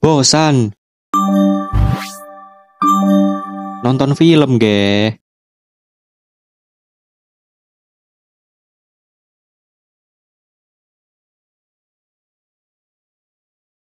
Bosan nonton film ge.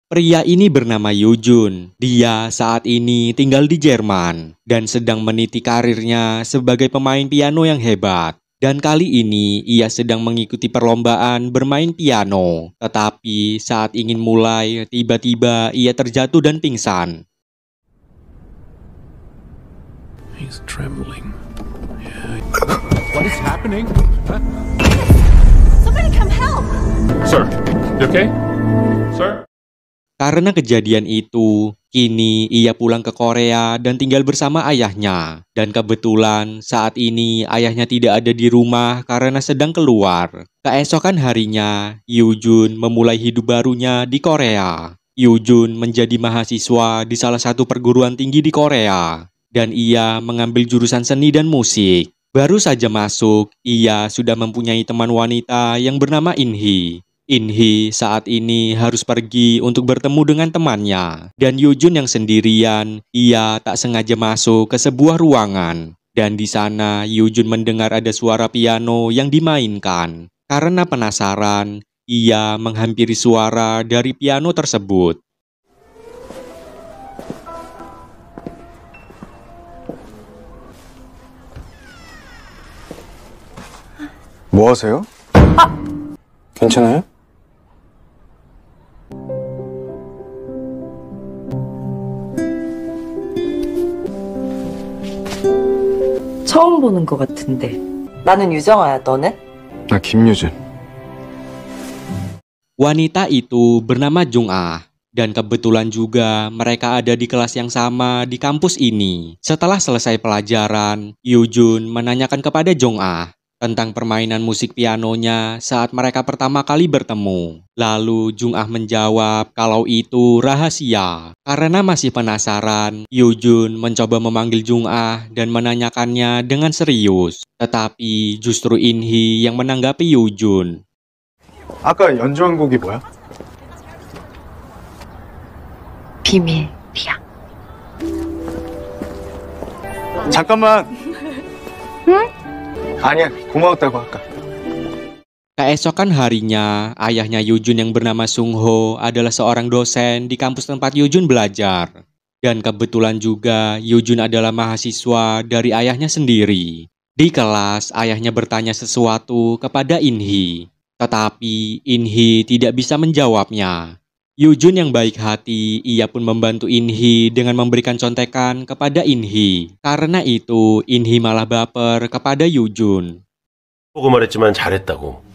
Pria ini bernama Yujun. Dia saat ini tinggal di Jerman dan sedang meniti karirnya sebagai pemain piano yang hebat. Dan kali ini ia sedang mengikuti perlombaan bermain piano. Tetapi saat ingin mulai, tiba-tiba ia terjatuh dan pingsan. He's trembling. What is happening? Huh? Somebody come help! Sir, you okay? Sir? Karena kejadian itu, kini ia pulang ke Korea dan tinggal bersama ayahnya. Dan kebetulan saat ini ayahnya tidak ada di rumah karena sedang keluar. Keesokan harinya, Yujun memulai hidup barunya di Korea. Yujun menjadi mahasiswa di salah satu perguruan tinggi di Korea. Dan ia mengambil jurusan seni dan musik. Baru saja masuk, ia sudah mempunyai teman wanita yang bernama Inhi. Inhi saat ini harus pergi untuk bertemu dengan temannya. Dan Yujun yang sendirian, ia tak sengaja masuk ke sebuah ruangan. Dan di sana Yujun mendengar ada suara piano yang dimainkan. Karena penasaran, ia menghampiri suara dari piano tersebut. 뭐 하세요? 괜찮아요? 처음 보는 것 같은데. 나는 유정아야, 너는? 나 김유진. Wanita itu bernama Jung-ah. Dan kebetulan juga mereka ada di kelas yang sama di kampus ini. Setelah selesai pelajaran, Yujun menanyakan kepada Jung-ah tentang permainan musik pianonya saat mereka pertama kali bertemu. Lalu Jung-ah menjawab kalau itu rahasia. Karena masih penasaran, Yujun mencoba memanggil Jung-ah dan menanyakannya dengan serius. Tetapi justru Inhi yang menanggapi Yujun. 아까 연주한 곡이 뭐야? 비밀이야. 잠깐만. 응? 아니야, 고마웠다고 할까? Keesokan harinya, ayahnya Yujun yang bernama Sung-ho adalah seorang dosen di kampus tempat Yujun belajar. Dan kebetulan juga Yujun adalah mahasiswa dari ayahnya sendiri. Di kelas, ayahnya bertanya sesuatu kepada Inhi. Tetapi Inhi tidak bisa menjawabnya. Yujun yang baik hati, ia pun membantu Inhi dengan memberikan contekan kepada Inhi. Karena itu, Inhi malah baper kepada Yujun. 보고 말했지만 잘했다고.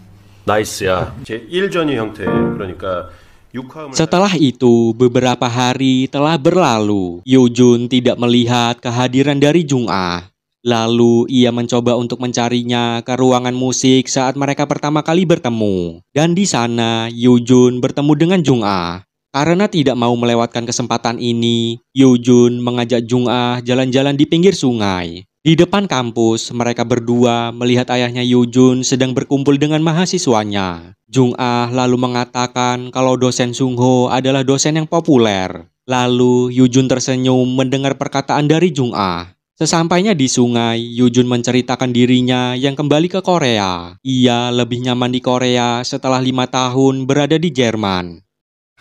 나이스야. 제 1전위 형태. 그러니까 6화음을 Setelah itu, beberapa hari telah berlalu. Yujun tidak melihat kehadiran dari Jung-ah. Lalu ia mencoba untuk mencarinya ke ruangan musik saat mereka pertama kali bertemu. Dan di sana Yujun bertemu dengan Jung-ah. Karena tidak mau melewatkan kesempatan ini, Yujun mengajak Jung-ah jalan-jalan di pinggir sungai. Di depan kampus, mereka berdua melihat ayahnya Yujun sedang berkumpul dengan mahasiswanya. Jung-ah lalu mengatakan kalau dosen Sung-ho adalah dosen yang populer. Lalu Yujun tersenyum mendengar perkataan dari Jung-ah. Sesampainya di sungai, Yujun menceritakan dirinya yang kembali ke Korea. Ia lebih nyaman di Korea setelah 5 tahun berada di Jerman.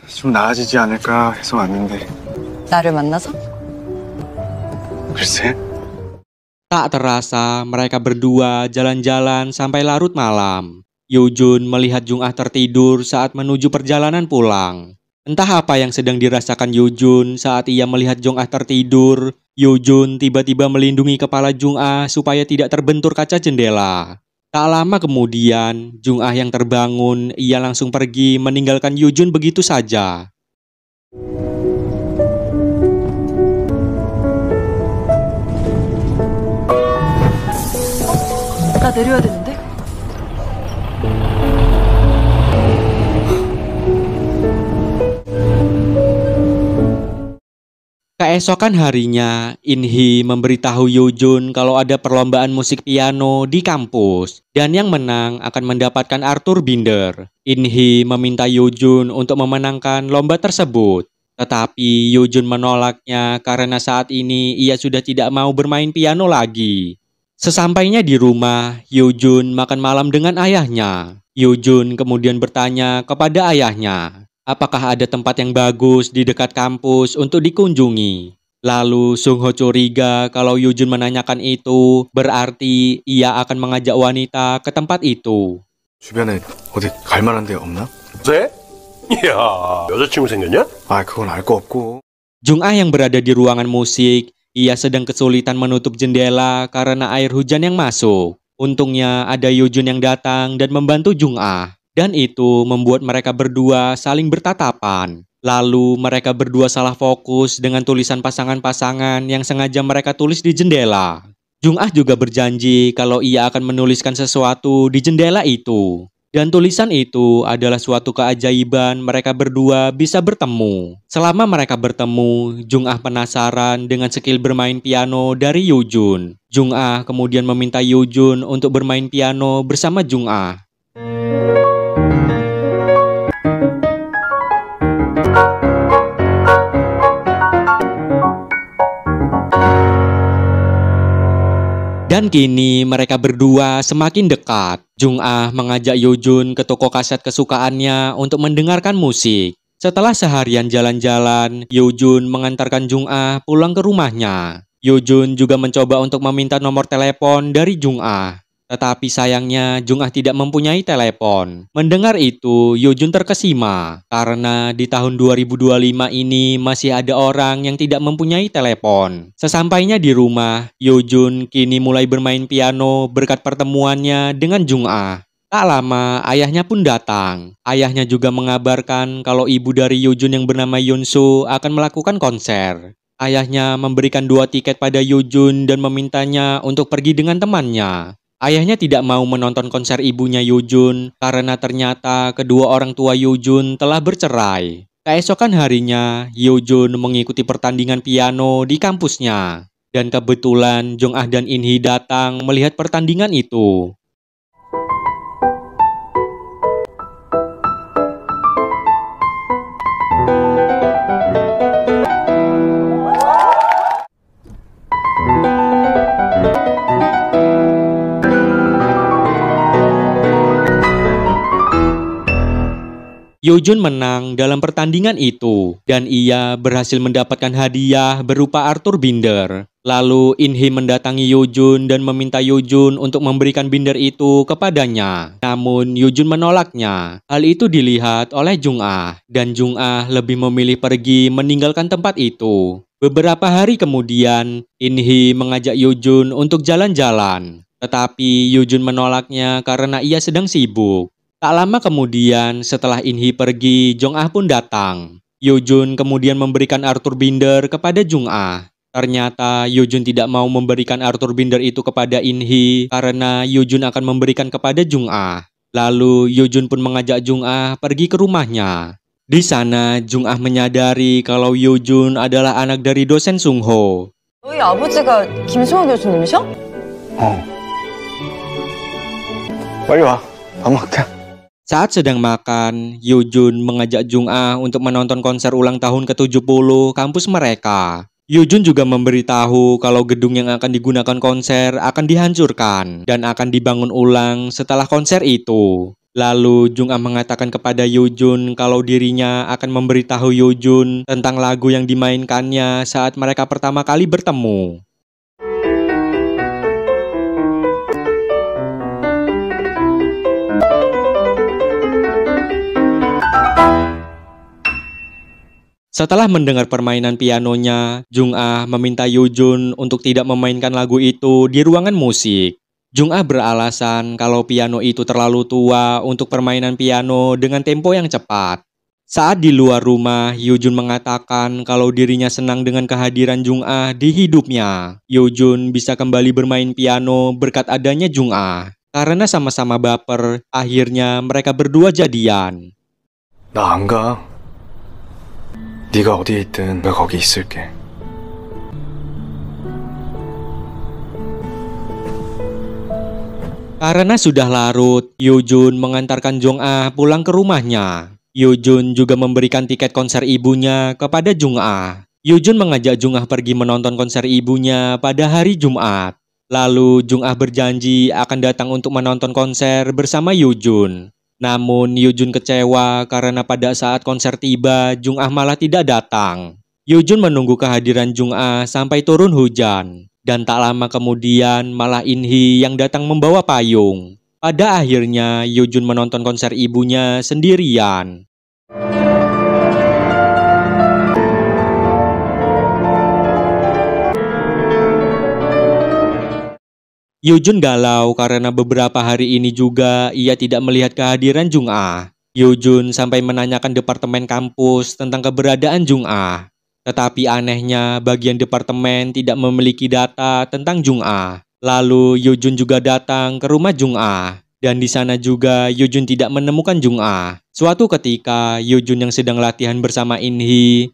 좀 나아지지 않을까 해서 왔는데. 나를 만나서? 글쎄. Tak terasa, mereka berdua jalan-jalan sampai larut malam. Yujun melihat Jung-ah tertidur saat menuju perjalanan pulang. Entah apa yang sedang dirasakan Yujun saat ia melihat Jung-ah tertidur. Yujun tiba-tiba melindungi kepala Jung-ah supaya tidak terbentur kaca jendela. Tak lama kemudian, Jung-ah yang terbangun, ia langsung pergi meninggalkan Yujun begitu saja. 나 내려야 되는데? Keesokan harinya, Inhi memberitahu Yujun kalau ada perlombaan musik piano di kampus. Dan yang menang akan mendapatkan Arthur Binder. Inhi meminta Yujun untuk memenangkan lomba tersebut. Tetapi Yoo-jun menolaknya karena saat ini ia sudah tidak mau bermain piano lagi. Sesampainya di rumah, Yoo-jun makan malam dengan ayahnya. Yoo-jun kemudian bertanya kepada ayahnya, apakah ada tempat yang bagus di dekat kampus untuk dikunjungi. Lalu Sung-ho curiga kalau Yoo-jun menanyakan itu, berarti ia akan mengajak wanita ke tempat itu. 주변에 어디 갈 만한 데 없나? 네? 이야, 여자친구 생겼냐? 아, 그건 알 거 없고. Jung-ah yang berada di ruangan musik, ia sedang kesulitan menutup jendela karena air hujan yang masuk. Untungnya ada Yoo-jun yang datang dan membantu Jung-ah. Dan itu membuat mereka berdua saling bertatapan. Lalu mereka berdua salah fokus dengan tulisan pasangan-pasangan yang sengaja mereka tulis di jendela. Jung-ah juga berjanji kalau ia akan menuliskan sesuatu di jendela itu. Dan tulisan itu adalah suatu keajaiban mereka berdua bisa bertemu. Selama mereka bertemu, Jung-ah penasaran dengan skill bermain piano dari Yoo-jun. Jung-ah kemudian meminta Yoo-jun untuk bermain piano bersama Jung-ah. Dan kini mereka berdua semakin dekat. Jung-ah mengajak Yoo-jun ke toko kaset kesukaannya untuk mendengarkan musik. Setelah seharian jalan-jalan, Yoo-jun mengantarkan Jung-ah pulang ke rumahnya. Yoo-jun juga mencoba untuk meminta nomor telepon dari Jung-ah. Tetapi sayangnya Jung-ah tidak mempunyai telepon. Mendengar itu, Yoo-jun terkesima. Karena di tahun 2025 ini masih ada orang yang tidak mempunyai telepon. Sesampainya di rumah, Yoo-jun kini mulai bermain piano berkat pertemuannya dengan Jung-ah. Tak lama, ayahnya pun datang. Ayahnya juga mengabarkan kalau ibu dari Yoo-jun yang bernama Yoon-soo akan melakukan konser. Ayahnya memberikan 2 tiket pada Yoo-jun dan memintanya untuk pergi dengan temannya. Ayahnya tidak mau menonton konser ibunya Yoo-jun karena ternyata kedua orang tua Yoo-jun telah bercerai. Keesokan harinya, Yoo-jun mengikuti pertandingan piano di kampusnya. Dan kebetulan Jung-ah dan In-hee datang melihat pertandingan itu. Yoo-jun menang dalam pertandingan itu dan ia berhasil mendapatkan hadiah berupa Arthur Binder. Lalu In-hee mendatangi Yoo-jun dan meminta Yoo-jun untuk memberikan binder itu kepadanya. Namun Yoo-jun menolaknya. Hal itu dilihat oleh Jung-ah dan Jung-ah lebih memilih pergi meninggalkan tempat itu. Beberapa hari kemudian, In-hee mengajak Yoo-jun untuk jalan-jalan. Tetapi Yoo-jun menolaknya karena ia sedang sibuk. Tak lama kemudian, setelah In-hee pergi, Jung-ah pun datang. Yoo-jun kemudian memberikan Arthur Binder kepada Jung-ah. Ternyata Yoo-jun tidak mau memberikan Arthur Binder itu kepada In-hee karena Yoo-jun akan memberikan kepada Jung-ah. Lalu Yoo-jun pun mengajak Jung-ah pergi ke rumahnya. Di sana, Jung-ah menyadari kalau Yoo-jun adalah anak dari dosen Sung-ho. 너희 아버지가 김수호 교수님이셔? 빨리 와. 밥 먹자. Saat sedang makan, Yoo-jun mengajak Jung-ah untuk menonton konser ulang tahun ke-70 kampus mereka. Yoo-jun juga memberitahu kalau gedung yang akan digunakan konser akan dihancurkan dan akan dibangun ulang setelah konser itu. Lalu Jung-ah mengatakan kepada Yoo-jun kalau dirinya akan memberitahu Yoo-jun tentang lagu yang dimainkannya saat mereka pertama kali bertemu. Setelah mendengar permainan pianonya, Jung-ah meminta Yoo-jun untuk tidak memainkan lagu itu di ruangan musik. Jung-ah beralasan kalau piano itu terlalu tua untuk permainan piano dengan tempo yang cepat. Saat di luar rumah, Yoo-jun mengatakan kalau dirinya senang dengan kehadiran Jung-ah di hidupnya. Yoo-jun bisa kembali bermain piano berkat adanya Jung-ah. Karena sama-sama baper, akhirnya mereka berdua jadian. 나 안 가. 네가 어디에 있든 내가 거기 있을게. Karena sudah larut, Yoo-jun mengantarkan Jung-ah pulang ke rumahnya. Yoo-jun juga memberikan tiket konser ibunya kepada Jung-ah. Yoo-jun mengajak Jung-ah pergi menonton konser ibunya pada hari Jumat. Lalu Jung-ah berjanji akan datang untuk menonton konser bersama Yoo-jun. Namun Yoo-jun kecewa karena pada saat konser tiba, Jung-ah malah tidak datang. Yoo-jun menunggu kehadiran Jung-ah sampai turun hujan. Dan tak lama kemudian malah In-hee yang datang membawa payung. Pada akhirnya, Yoo-jun menonton konser ibunya sendirian. Yoo-jun galau karena beberapa hari ini juga ia tidak melihat kehadiran Jung-ah. Yoo-jun sampai menanyakan departemen kampus tentang keberadaan Jung-ah. Tetapi anehnya, bagian departemen tidak memiliki data tentang Jung-ah. Lalu Yoo-jun juga datang ke rumah Jung-ah. Dan di sana juga Yoo-jun tidak menemukan Jung-ah. Suatu ketika, Yoo-jun yang sedang latihan bersama In-hee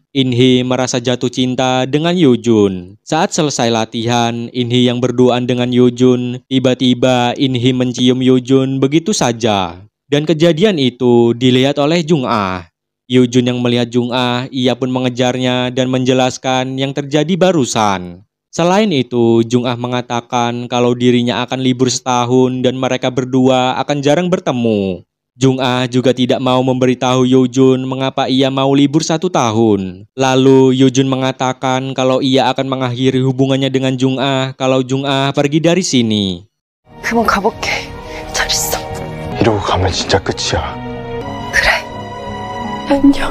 merasa jatuh cinta dengan Yoo-jun. Saat selesai latihan, In-hee yang berduaan dengan Yoo-jun, tiba-tiba In-hee mencium Yoo-jun begitu saja. Dan kejadian itu dilihat oleh Jung-ah. Yoo-jun yang melihat Jung-ah, ia pun mengejarnya dan menjelaskan yang terjadi barusan. Selain itu, Jung-ah mengatakan kalau dirinya akan libur setahun dan mereka berdua akan jarang bertemu. Jung-ah juga tidak mau memberitahu Yoo-jun mengapa ia mau libur 1 tahun. Lalu Yoo-jun mengatakan kalau ia akan mengakhiri hubungannya dengan Jung-ah kalau Jung-ah pergi dari sini. 그만 가볼게. 잘 있어. 이러고 가면 진짜 끝이야. 그래. 안녕.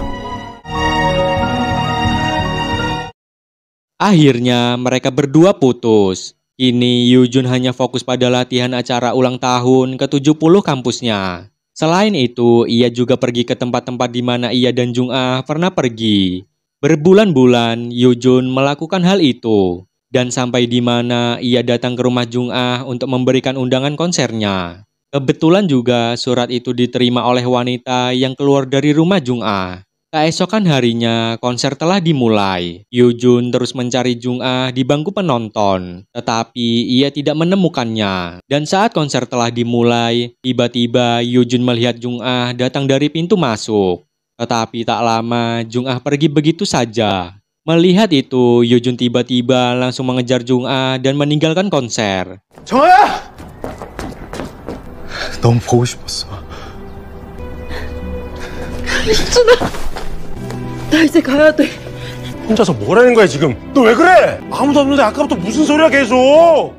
Akhirnya mereka berdua putus. Kini Yoo-jun hanya fokus pada latihan acara ulang tahun ke-70 kampusnya. Selain itu, ia juga pergi ke tempat-tempat di mana ia dan Jung-ah pernah pergi. Berbulan-bulan, Yoo-jun melakukan hal itu. Dan sampai di mana ia datang ke rumah Jung-ah untuk memberikan undangan konsernya. Kebetulan juga surat itu diterima oleh wanita yang keluar dari rumah Jung-ah. Keesokan harinya, konser telah dimulai. Yoo-jun terus mencari Jung-ah di bangku penonton, tetapi ia tidak menemukannya. Dan saat konser telah dimulai, tiba-tiba Yoo-jun melihat Jung-ah datang dari pintu masuk. Tetapi tak lama, Jung-ah pergi begitu saja. Melihat itu, Yoo-jun tiba-tiba langsung mengejar Jung-ah dan meninggalkan konser. 정아야! 너무 보고 싶었어. 나 이제 가야 돼. 혼자서 뭐라는 거야 지금? 너 왜 그래? 아무도 없는데 아까부터 무슨 소리야 계속?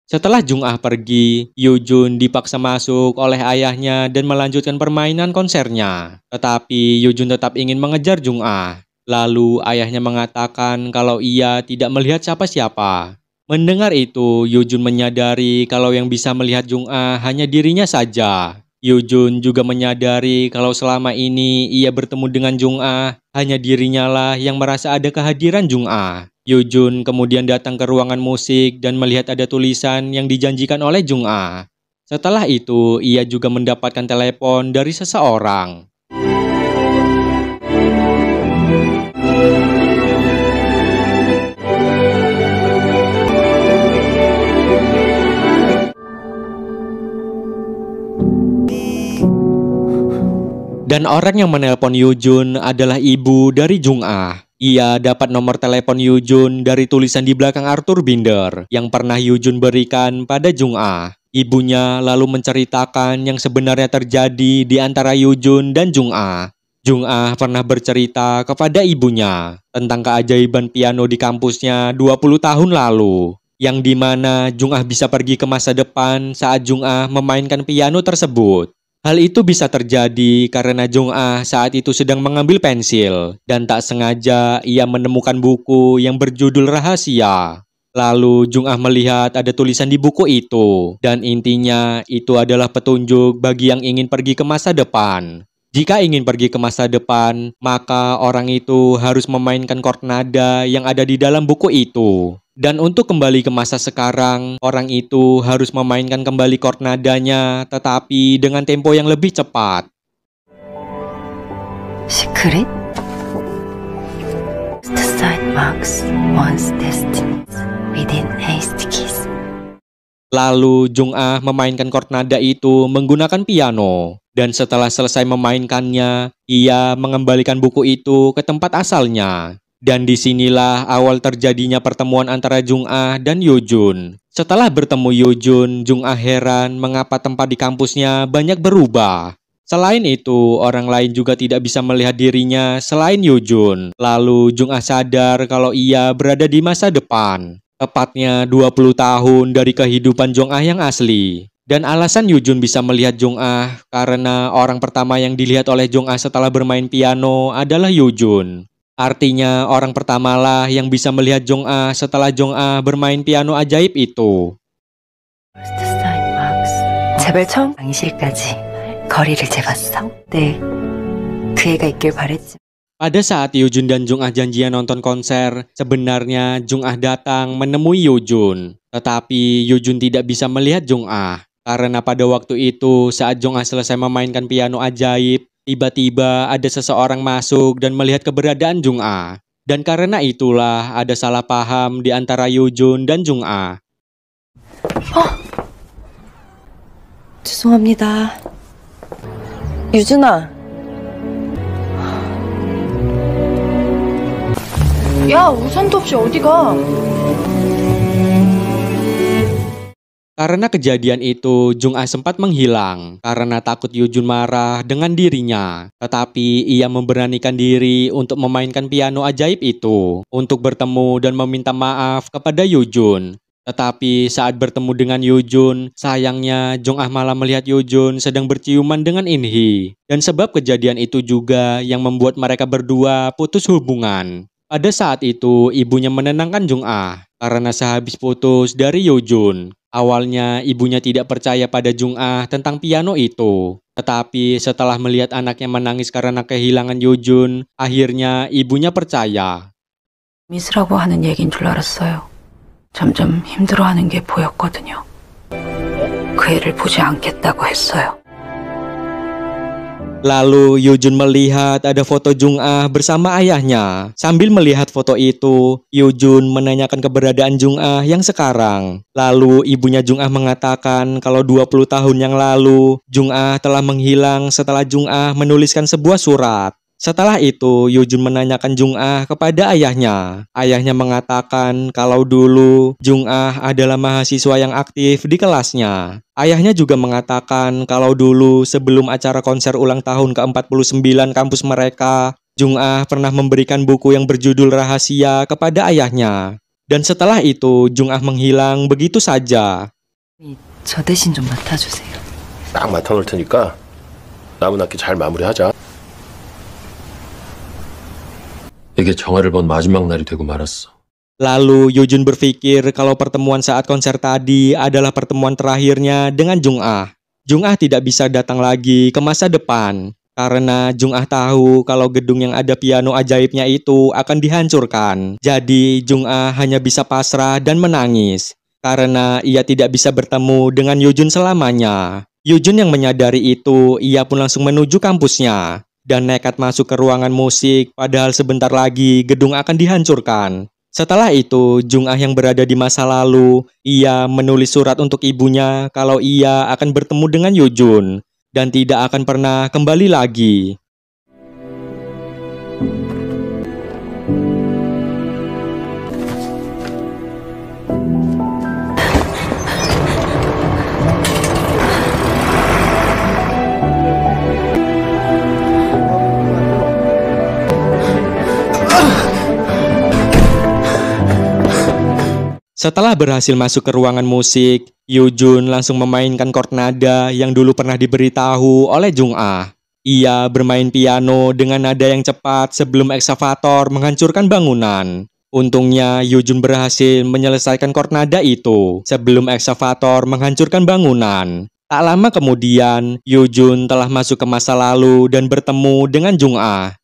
Setelah Jung-ah pergi, Yoo-jun dipaksa masuk oleh ayahnya dan melanjutkan permainan konsernya. Tetapi Yoo-jun tetap ingin mengejar Jung-ah. Lalu ayahnya mengatakan kalau ia tidak melihat siapa-siapa. Mendengar itu, Yoo-jun menyadari kalau yang bisa melihat Jung-ah hanya dirinya saja. Yoo-jun juga menyadari kalau selama ini ia bertemu dengan Jung-ah, hanya dirinya lah yang merasa ada kehadiran Jung-ah. Yoo-jun kemudian datang ke ruangan musik dan melihat ada tulisan yang dijanjikan oleh Jung-ah. Setelah itu, ia juga mendapatkan telepon dari seseorang. Dan orang yang menelpon Yoo-jun adalah ibu dari Jung-ah. Ia dapat nomor telepon Yoo-jun dari tulisan di belakang Arthur Binder yang pernah Yoo-jun berikan pada Jung-ah. Ibunya lalu menceritakan yang sebenarnya terjadi di antara Yoo-jun dan Jung-ah. Jung-ah pernah bercerita kepada ibunya tentang keajaiban piano di kampusnya 20 tahun lalu. Yang dimana Jung-ah bisa pergi ke masa depan saat Jung-ah memainkan piano tersebut. Hal itu bisa terjadi karena Jung-ah saat itu sedang mengambil pensil dan tak sengaja ia menemukan buku yang berjudul Rahasia. Lalu Jung-ah melihat ada tulisan di buku itu dan intinya itu adalah petunjuk bagi yang ingin pergi ke masa depan. Jika ingin pergi ke masa depan, maka orang itu harus memainkan chord nada yang ada di dalam buku itu. Dan untuk kembali ke masa sekarang, orang itu harus memainkan kembali chord nadanya, tetapi dengan tempo yang lebih cepat. Secret? The sign marks one's destiny within haste kiss. Lalu Jung-ah memainkan chord nada itu menggunakan piano. Dan setelah selesai memainkannya, ia mengembalikan buku itu ke tempat asalnya. Dan disinilah awal terjadinya pertemuan antara Jung-ah dan Yoo-jun. Setelah bertemu Yoo-jun, Jung-ah heran mengapa tempat di kampusnya banyak berubah. Selain itu, orang lain juga tidak bisa melihat dirinya selain Yoo-jun. Lalu Jung-ah sadar kalau ia berada di masa depan. Tepatnya 20 tahun dari kehidupan Jung-ah yang asli. Dan alasan Yoo-jun bisa melihat Jung-ah karena orang pertama yang dilihat oleh Jung-ah setelah bermain piano adalah Yoo-jun. Artinya orang pertamalah yang bisa melihat Jung-ah setelah Jung-ah bermain piano ajaib itu. 제발 처음 방실까지 거리를 재봤어. 네, 그 애가 있길 바랬지. Pada saat Yoo-jun dan Jung-ah janjian nonton konser, sebenarnya Jung-ah datang menemui Yoo-jun. Tetapi Yoo-jun tidak bisa melihat Jung-ah. Karena pada waktu itu saat Jung-ah selesai memainkan piano ajaib, tiba-tiba ada seseorang masuk dan melihat keberadaan Jung-ah. Dan karena itulah ada salah paham di antara Yoo-jun dan Jung-ah. 죄송합니다. 유준아. 야, 우산도 없이 어디 가? Karena kejadian itu, Jung-ah sempat menghilang karena takut Yoo-jun marah dengan dirinya. Tetapi ia memberanikan diri untuk memainkan piano ajaib itu untuk bertemu dan meminta maaf kepada Yoo-jun. Tetapi saat bertemu dengan Yoo-jun, sayangnya Jung-ah malah melihat Yoo-jun sedang berciuman dengan In-hee. Dan sebab kejadian itu juga yang membuat mereka berdua putus hubungan. Pada saat itu, ibunya menenangkan Jung-ah karena sehabis putus dari Yoo-jun. Awalnya ibunya tidak percaya pada Jung-ah tentang piano itu. Tetapi setelah melihat anaknya menangis karena kehilangan Yoo-jun, akhirnya ibunya percaya. 미스라고 하는 얘기인 줄 알았어요. 점점 힘들어하는 게 보였거든요. 그 애를 보지 않겠다고 했어요. Lalu Yoo-jun melihat ada foto Jung-ah bersama ayahnya. Sambil melihat foto itu, Yoo-jun menanyakan keberadaan Jung-ah yang sekarang. Lalu ibunya Jung-ah mengatakan kalau 20 tahun yang lalu, Jung-ah telah menghilang setelah Jung-ah menuliskan sebuah surat. Setelah itu, Yoo-jun menanyakan Jung-ah kepada ayahnya. Ayahnya mengatakan kalau dulu Jung-ah adalah mahasiswa yang aktif di kelasnya. Ayahnya juga mengatakan kalau dulu sebelum acara konser ulang tahun ke-49 kampus mereka, Jung-ah pernah memberikan buku yang berjudul Rahasia kepada ayahnya. Dan setelah itu, Jung-ah menghilang begitu saja. 저 대신 좀 맡아주세요. 딱 맡아놓을 테니까 남은 학기 잘 마무리하자. 이게 정화를 본 마지막 날이 되고 말았어. Lalu Yoo-jun berpikir kalau pertemuan saat konser tadi adalah pertemuan terakhirnya dengan Jung-ah. Jung-ah tidak bisa datang lagi ke masa depan. Karena Jung-ah tahu kalau gedung yang ada piano ajaibnya itu akan dihancurkan. Jadi Jung-ah hanya bisa pasrah dan menangis. Karena ia tidak bisa bertemu dengan Yoo-jun selamanya. Yoo-jun yang menyadari itu, ia pun langsung menuju kampusnya. Dan nekat masuk ke ruangan musik, padahal sebentar lagi gedung akan dihancurkan. Setelah itu, Jung-ah yang berada di masa lalu, ia menulis surat untuk ibunya kalau ia akan bertemu dengan Yoo-jun dan tidak akan pernah kembali lagi. Setelah berhasil masuk ke ruangan musik, Yoo-jun langsung memainkan chord nada yang dulu pernah diberitahu oleh Jung-ah. Ia bermain piano dengan nada yang cepat sebelum eksavator menghancurkan bangunan. Untungnya Yoo-jun berhasil menyelesaikan chord nada itu sebelum eksavator menghancurkan bangunan. Tak lama kemudian, Yoo-jun telah masuk ke masa lalu dan bertemu dengan Jung-ah.